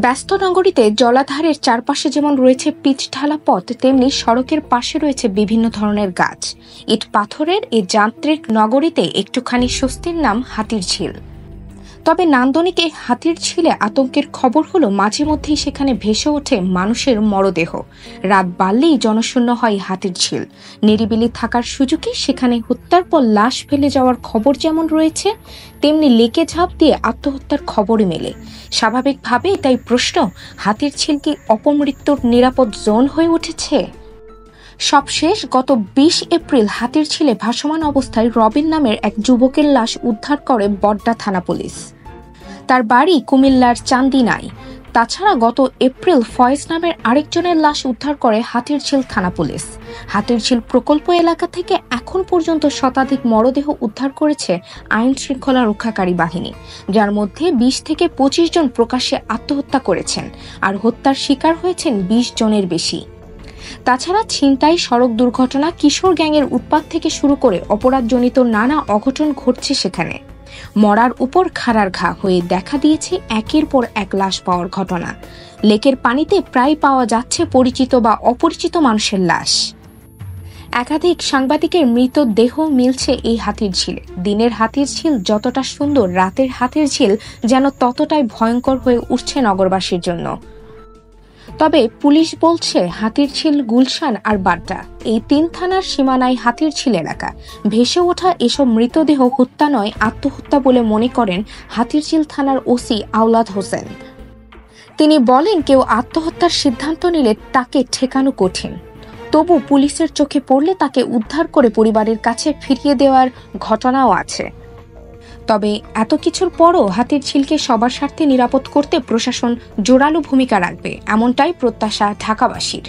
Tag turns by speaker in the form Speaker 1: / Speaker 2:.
Speaker 1: ব্যস্ত নগরীতে জলাধারের চারপাশে যেমন রয়েছে পিচঢালা পথ, তেমনি সড়কের পাশে রয়েছে বিভিন্ন ধরনের গাছ। ইট পাথরের এই যান্ত্রিক নগরীতে একটুখানি স্বস্তির নাম হাতিরঝিল। তবে নান্দনিক এই হাতিরঝিলে আতঙ্কের খবর হলো মাঝে মধ্যেই সেখানে ভেসে ওঠে মানুষের মরদেহ। রাত বাড়লেই জনশূন্য হয় হাতিরঝিল। নিরিবিলি থাকার সুযোগে সেখানে হত্যার পর লাশ ফেলে যাওয়ার খবর যেমন রয়েছে, তেমনি লেকে ঝাঁপ দিয়ে আত্মহত্যার খবরই মেলে। স্বাভাবিকভাবে তাই প্রশ্ন, হাতিরঝিল কি অপমৃত্যুর নিরাপদ জোন হয়ে উঠেছে? সবশেষ গত 20 এপ্রিল হাতিরঝিলে ভাসমান অবস্থায় রবিন নামের এক যুবকের লাশ উদ্ধার করে বড্ডা থানা পুলিশ। তার বাড়ি কুমিল্লার চান্দিনায়। তাছাড়া গত এপ্রিল ফয়েজ নামের আরেকজনের লাশ উদ্ধার করে হাতিরঝিল থানা পুলিশ। হাতিরঝিল প্রকল্প এলাকা থেকে এখন পর্যন্ত শতাধিক মরদেহ উদ্ধার করেছে আইন শৃঙ্খলা রক্ষাকারী বাহিনী, যার মধ্যে 20 থেকে 25 জন প্রকাশ্যে আত্মহত্যা করেছেন, আর হত্যার শিকার হয়েছেন 20 জনের বেশি। তাছাড়া ছিনতাই, সড়ক দুর্ঘটনা, কিশোর গ্যাংয়ের উৎপাত থেকে শুরু করে অপরাধজনিত নানা অঘটন ঘটছে সেখানে। মরার উপর খাড়ার ঘা হয়ে দেখা দিয়েছে একের পর এক লাশ পাওয়ার ঘটনা। লেকের পানিতে প্রায় পাওয়া যাচ্ছে পরিচিত বা অপরিচিত মানুষের লাশ। একাধিক সাংবাদিকের মৃতদেহ মিলছে এই হাতিরঝিলে। দিনের হাতিরঝিল যতটা সুন্দর, রাতের হাতিরঝিল যেন ততটাই ভয়ঙ্কর হয়ে উঠছে নগরবাসীর জন্য। তবে পুলিশ বলছে হাতিরঝিল, গুলশান আর বাড্ডা এই 3 থানার সীমানায় হাতিরঝিল এলাকা। ভেসে ওঠা এসব মৃতদেহ হত্যা নয়, আত্মহত্যা বলে মনে করেন হাতিরঝিল থানার ওসি আওলাদ হোসেন। তিনি বলেন, কেউ আত্মহত্যার সিদ্ধান্ত নিলে তাকে ঠেকানো কঠিন, তবু পুলিশের চোখে পড়লে তাকে উদ্ধার করে পরিবারের কাছে ফিরিয়ে দেওয়ার ঘটনাও আছে। তবে এত কিছুর পরও হাতিরঝিলকে সবার স্বার্থে নিরাপদ করতে প্রশাসন জোরালো ভূমিকা রাখবে, এমনটাই প্রত্যাশা ঢাকাবাসীর।